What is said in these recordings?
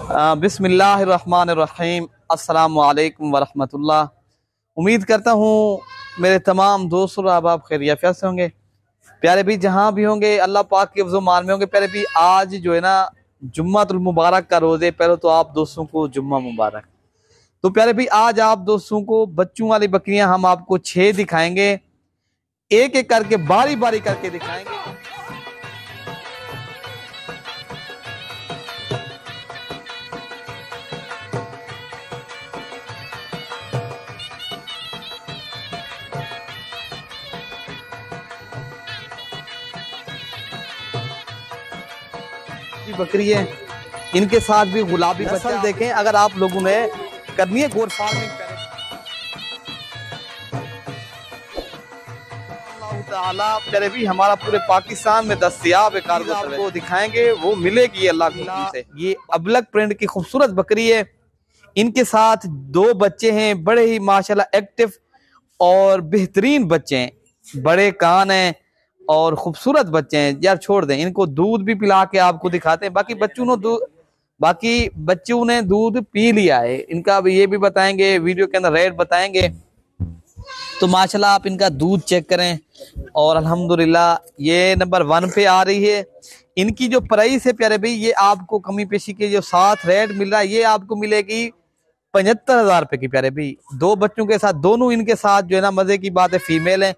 बिस्मिल्लाहिर्रहमानिर्रहीम। अस्सलामु अलैकुम वरहमतुल्लाह। उम्मीद करता हूँ मेरे तमाम दोस्त और अहबाब खैरियत से होंगे। प्यारे भी जहाँ भी होंगे अल्लाह पाक के अफ़ज़ो मान में होंगे। प्यारे भी आज जो है ना जुम्मतुल मुबारक का रोज़े, पहले तो आप दोस्तों को जुम्मा मुबारक। तो प्यारे भी आज आप दोस्तों को बच्चों वाली बकरियां हम आपको 6 दिखाएंगे, एक एक करके बारी बारी करके दिखाएंगे। बकरी है, इनके साथ भी गुलाबी बच्चा देखें। अगर आप लोगों ने करनी है गोर फार्मिंग प्यारे भी हमारा पूरे पाकिस्तान में दस्तयाब एक आपको दिखाएंगे, वो मिलेगी अल्लाह से। ये अबलग प्रिंट की खूबसूरत बकरी है, इनके साथ 2 बच्चे हैं, बड़े ही माशाल्लाह एक्टिव और बेहतरीन बच्चे हैं, बड़े कान हैं और खूबसूरत बच्चे हैं। यार छोड़ दें, इनको दूध भी पिला के आपको दिखाते हैं। बाकी बच्चों ने दूध पी लिया है, इनका भी ये भी बताएंगे, वीडियो के अंदर रेट बताएंगे। तो माशाल्लाह आप इनका दूध चेक करें और अल्हम्दुलिल्लाह ये नंबर 1 पे आ रही है। इनकी जो प्राइस है प्यारे भाई, ये आपको कमी पेशी के जो साथ रेट मिल रहा है, ये आपको मिलेगी 75,000 रुपए की। प्यारे भाई 2 बच्चों के साथ, दोनों इनके साथ जो है ना मजे की बात है फीमेल है।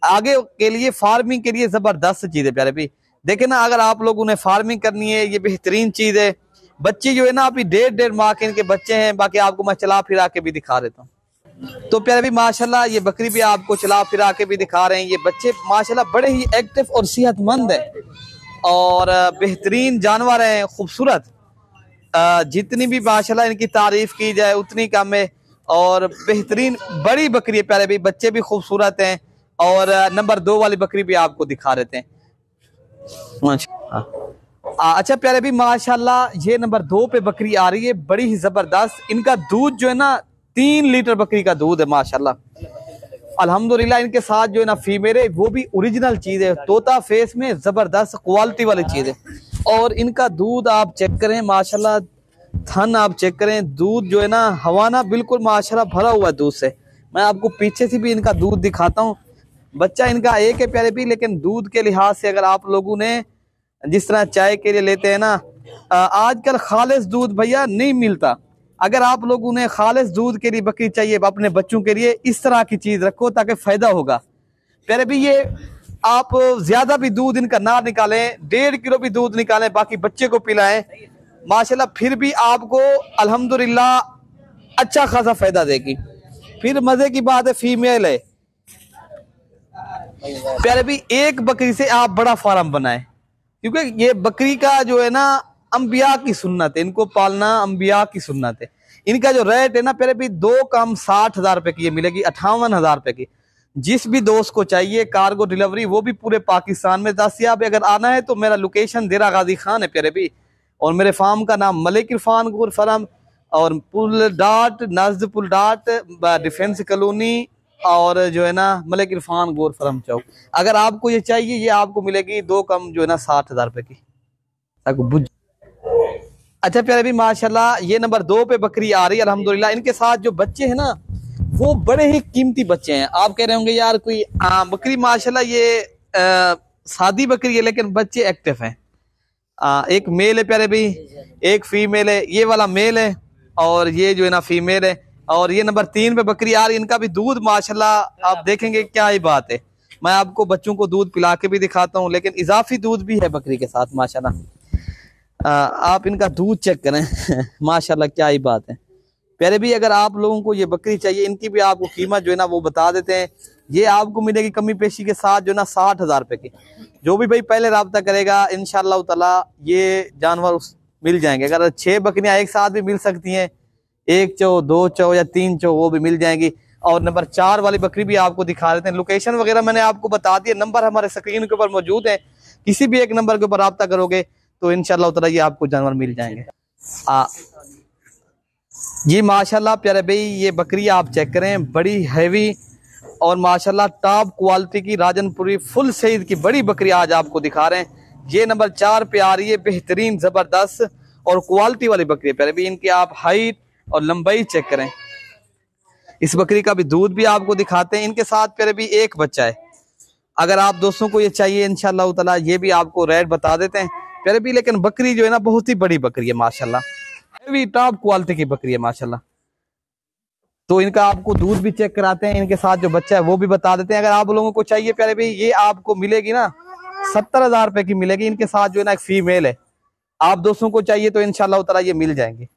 आगे के लिए फार्मिंग के लिए जबरदस्त चीज है प्यारे भाई। देखे ना, अगर आप लोगों ने फार्मिंग करनी है, ये बेहतरीन चीज है। बच्चे जो है ना अभी 1.5 माह के इनके बच्चे हैं। बाकी आपको मैं चला फिरा के भी दिखा देता हूँ। तो प्यारे भाई माशाल्लाह ये बकरी भी आपको चला फिरा के भी दिखा रहे हैं। ये बच्चे माशाल्लाह बड़े ही एक्टिव और सेहतमंद है और बेहतरीन जानवर है, खूबसूरत। जितनी भी माशाल्लाह इनकी तारीफ की जाए उतनी कम है और बेहतरीन बड़ी बकरी है प्यारे भाई। बच्चे भी खूबसूरत हैं और नंबर 2 वाली बकरी भी आपको दिखा देते हैं। अच्छा प्यारे भी माशाल्लाह ये नंबर 2 पे बकरी आ रही है, बड़ी ही जबरदस्त। इनका दूध जो है ना 3 लीटर बकरी का दूध है माशाल्लाह, अल्हम्दुलिल्लाह। इनके साथ जो है ना फीमेल है, वो भी ओरिजिनल चीज है, तोता फेस में जबरदस्त क्वालिटी वाली चीज है। और इनका दूध आप चेक करें माशाल्लाह, थन आप चेक करें, दूध जो है ना हवाना बिल्कुल माशाल्लाह भरा हुआ है दूध से। मैं आपको पीछे से भी इनका दूध दिखाता हूँ। बच्चा इनका एक है प्यारे भी, लेकिन दूध के लिहाज से अगर आप लोगों ने जिस तरह चाय के लिए लेते हैं ना, आजकल खालिस दूध भैया नहीं मिलता। अगर आप लोगों ने खालिस दूध के लिए बकरी चाहिए अपने बच्चों के लिए, इस तरह की चीज रखो ताकि फायदा होगा प्यारे भी। ये आप ज्यादा भी दूध इनका ना निकालें, 1.5 किलो भी दूध निकालें, बाकी बच्चे को पिलाएं माशाल्लाह, फिर भी आपको अल्हम्दुलिल्लाह अच्छा खासा फायदा देगी। फिर मजे की बात है फीमेल है प्यारे भी, एक बकरी से आप बड़ा फार्म बनाए, क्योंकि ये बकरी का जो है ना अंबिया की सुन्नत है, इनको पालना अंबिया की सुन्नत है। इनका जो रेट है ना प्यारे भी 2 कम 60,000 रुपए की ये मिलेगी, 58,000 रुपए की। जिस भी दोस्त को चाहिए कार्गो डिलीवरी, वो भी पूरे पाकिस्तान में दस्तयाब है। अगर आना है तो मेरा लोकेशन देरा गाजी खान है प्यारे भी, और मेरे फार्म का नाम मलिक इरफान गोर फार्म और पुल डाट नजद पुल डाट डिफेंस कॉलोनी और जो है ना मलिक इरफान गोर फार्म चौक। अगर आपको ये चाहिए, ये आपको मिलेगी 2 कम जो है ना 60,000 रुपए की। अच्छा प्यारे भी माशाल्लाह ये नंबर 2 पे बकरी आ रही है अल्हम्दुलिल्लाह। इनके साथ जो बच्चे हैं ना वो बड़े ही कीमती बच्चे हैं। आप कह रहे होंगे यार कोई बकरी माशाल्लाह ये सादी बकरी है, लेकिन बच्चे एक्टिव हैं। एक मेल है प्यारे भी, एक फीमेल है। ये वाला मेल है और ये जो है ना फीमेल है। और ये नंबर 3 पे बकरी आ रही है। इनका भी दूध माशाल्लाह आप देखेंगे क्या ही बात है। मैं आपको बच्चों को दूध पिला के भी दिखाता हूँ, लेकिन इजाफी दूध भी है बकरी के साथ माशाल्लाह। आप इनका दूध चेक करें माशाल्लाह क्या ही बात है प्यारे भी। अगर आप लोगों को ये बकरी चाहिए, इनकी भी आपको कीमत जो है ना वो बता देते हैं। ये आपको मिलेगी कमी पेशी के साथ जो है ना 60,000 रुपए की। जो भी भाई पहले राब्ता करेगा इंशाअल्लाह ताला ये जानवर मिल जाएंगे। अगर 6 बकरियां एक साथ भी मिल सकती हैं, 1 चो 2 चो या 3 चो, वो भी मिल जाएंगी। और नंबर 4 वाली बकरी भी आपको दिखा देते हैं। लोकेशन वगैरह मैंने आपको बता दिया, नंबर हमारे स्क्रीन के ऊपर मौजूद है। किसी भी एक नंबर के ऊपर राब्ता करोगे तो इंशाअल्लाह ताला ये आपको जानवर मिल जाएंगे। जी माशाल्लाह प्यारे भाई ये बकरी आप चेक करें, बड़ी हैवी और माशाल्लाह टॉप क्वालिटी की राजनपुरी फुल सईद की बड़ी बकरी आज आपको दिखा रहे हैं। ये नंबर 4 पे आ रही है, बेहतरीन जबरदस्त और क्वालिटी वाली बकरी है प्यारे भी। इनकी आप हाइट और लंबाई चेक करें। इस बकरी का भी दूध भी आपको दिखाते हैं। इनके साथ प्यारे भी एक बच्चा है। अगर आप दोस्तों को ये चाहिए इंशाल्लाह ताला ये भी आपको रेट बता देते हैं प्यारे भी। लेकिन बकरी जो है ना बहुत ही बड़ी बकरी है माशाल्लाह, हेवी टॉप क्वालिटी की बकरी है माशाल्लाह। तो इनका आपको दूध भी चेक कराते हैं। इनके साथ जो बच्चा है वो भी बता देते हैं। अगर आप लोगों को चाहिए प्यारे भाई ये आपको मिलेगी ना 70,000 रुपए की मिलेगी। इनके साथ जो है ना एक फीमेल है। आप दोस्तों को चाहिए तो इंशाल्लाह ताला ये मिल जाएंगे।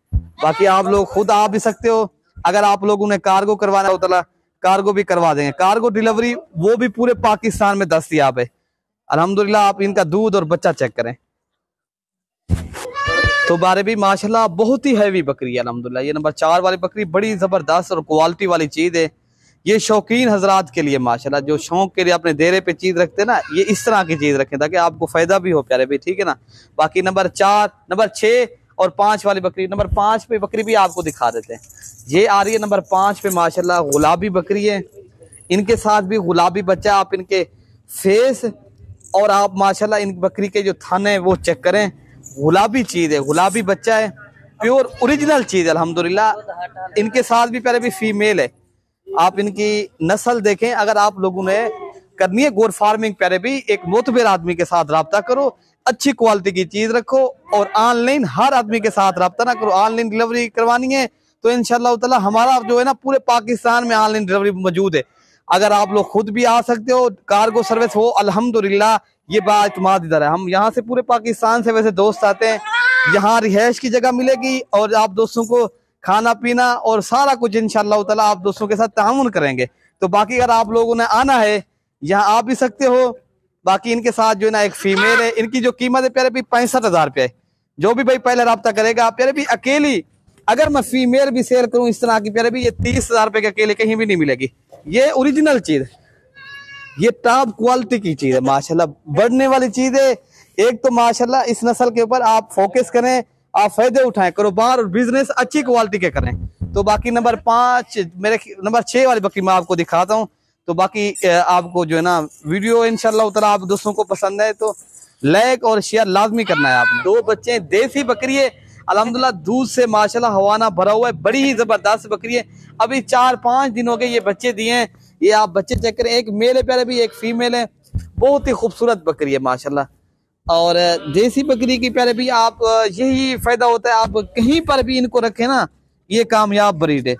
बाकी आप लोग खुद आ भी सकते हो। अगर आप लोगों ने कार्गो करवाना हो ताला कार्गो भी करवा देंगे। कार्गो डिलीवरी वो भी पूरे पाकिस्तान में दस्तयाब है अल्हम्दुलिल्लाह। आप इनका दूध और बच्चा चेक करें तो बारे भी माशाल्लाह बहुत ही हैवी बकरी है अल्हम्दुलिल्लाह। ये नंबर 4 वाली बकरी बड़ी जबरदस्त और क्वालिटी वाली चीज है। ये शौकीन हजरात के लिए माशाल्लाह, जो शौक के लिए अपने डेरे पे चीज रखते हैं ना, ये इस तरह की चीज रखें ताकि आपको फायदा भी हो प्यारे भाई, ठीक है ना। बाकी नंबर 4, नंबर 6 और 5 वाली बकरी, नंबर 5 पे बकरी भी आपको दिखा देते हैं। ये आ रही है नंबर 5 पे माशाल्लाह, गुलाबी बकरी है। इनके साथ भी गुलाबी बच्चा। आप इनके फेस और आप माशाल्लाह इन बकरी के जो थन है वो चेक करें। गुलाबी चीज है, गुलाबी बच्चा है, प्योर ओरिजिनल चीज है अल्हम्दुलिल्लाह। इनके साथ भी प्यारे भी फीमेल है। आप इनकी नस्ल देखें। अगर आप लोगों ने करनी है गोट फार्मिंग प्यारे भी, एक मोतबर आदमी के साथ रब्ता करो, अच्छी क्वालिटी की चीज रखो और ऑनलाइन हर आदमी के साथ रब्ता ना करो। ऑनलाइन डिलीवरी करवानी है तो इंशाल्लाह ताला हमारा जो है ना पूरे पाकिस्तान में ऑनलाइन डिलीवरी मौजूद है। अगर आप लोग खुद भी आ सकते हो, कार्गो सर्विस हो अल्हम्दुलिल्लाह, ये बाइतमाद इधर है। हम यहाँ से पूरे पाकिस्तान से वैसे दोस्त आते हैं, यहाँ रिहाइश की जगह मिलेगी और आप दोस्तों को खाना पीना और सारा कुछ इंशाल्लाह ताला आप दोस्तों के साथ ताउन करेंगे। तो बाकी अगर आप लोगों ने आना है यहाँ आ भी सकते हो। बाकी इनके साथ जो है ना एक फीमेल है। इनकी जो कीमत है प्यारे भी 65,000 रुपये है। जो भी भाई पहले रब्ता करेगा प्यारे भी, अकेली अगर मैं फीमेल भी सेल करूं इस तरह की प्यारे भी, ये 30,000 रुपये के अकेले कहीं भी नहीं मिलेगी। ये ओरिजिनल चीज है, ये टॉप क्वालिटी की चीज है माशाल्लाह, बढ़ने वाली चीज है। एक तो माशाल्लाह इस नस्ल के ऊपर आप फोकस करें, आप फायदे उठाएं, कारोबार और बिजनेस अच्छी क्वालिटी के करें। तो बाकी नंबर 5 मेरे नंबर 6 वाली बकरी मैं आपको दिखाता हूँ। तो बाकी आपको जो है ना वीडियो इंशाल्लाह ताला आप दोस्तों को पसंद है तो लाइक और शेयर लाजमी करना है आपने। 2 बच्चे, देसी बकरी है अल्हम्दुलिल्लाह, दूध से माशाल्लाह हवाना भरा हुआ है, बड़ी ही जबरदस्त बकरी है। अभी 4-5 दिन हो गए ये बच्चे दिए हैं। ये आप बच्चे चेक करें, एक मेल है प्यारे भी, एक फीमेल है। बहुत ही खूबसूरत बकरी है माशाल्लाह। और देसी बकरी की प्यारे भी आप यही फायदा होता है, आप कहीं पर भी इनको रखें ना, ये कामयाब ब्रीड है।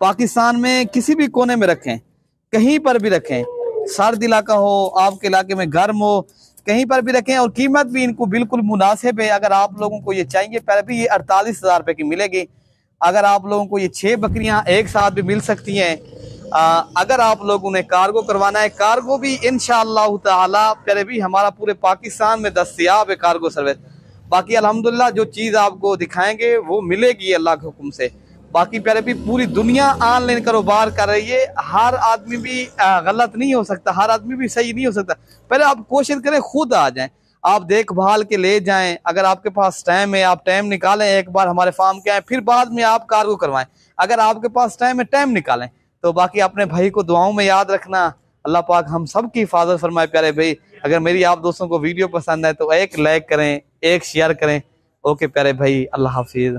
पाकिस्तान में किसी भी कोने में रखें, कहीं पर भी रखें, सर्द इलाका हो, आपके इलाके में गर्म हो, कहीं पर भी रखें। और कीमत भी इनको बिल्कुल मुनासिब है। अगर आप लोगों को ये चाहिए प्यारे भी, ये 48,000 रुपये की मिलेगी। अगर आप लोगों को ये 6 बकरियां एक साथ भी मिल सकती हैं। अगर आप लोगों ने कार्गो करवाना है, कार्गो भी इंशाअल्लाह ताला प्यारे भी हमारा पूरे पाकिस्तान में दस्तयाब है कार्गो सर्विस। बाकी अल्हम्दुलिल्लाह जो चीज़ आपको दिखाएंगे वो मिलेगी अल्लाह के हुक्म से। बाकी प्यारे भी पूरी दुनिया ऑनलाइन कारोबार कर रही है। हर आदमी भी गलत नहीं हो सकता, हर आदमी भी सही नहीं हो सकता। पहले आप कोशिश करें खुद आ जाएं, आप देखभाल के ले जाएं। अगर आपके पास टाइम है आप टाइम निकालें, एक बार हमारे फार्म के आए, फिर बाद में आप कार्गो करवाएं। अगर आपके पास टाइम है टाइम निकालें। तो बाकी अपने भाई को दुआओं में याद रखना। अल्लाह पाक हम सब की हिफाजत फरमाए प्यारे भाई। अगर मेरी आप दोस्तों को वीडियो पसंद है तो एक लाइक करें, एक शेयर करें। ओके प्यारे भाई, अल्लाह हाफिज।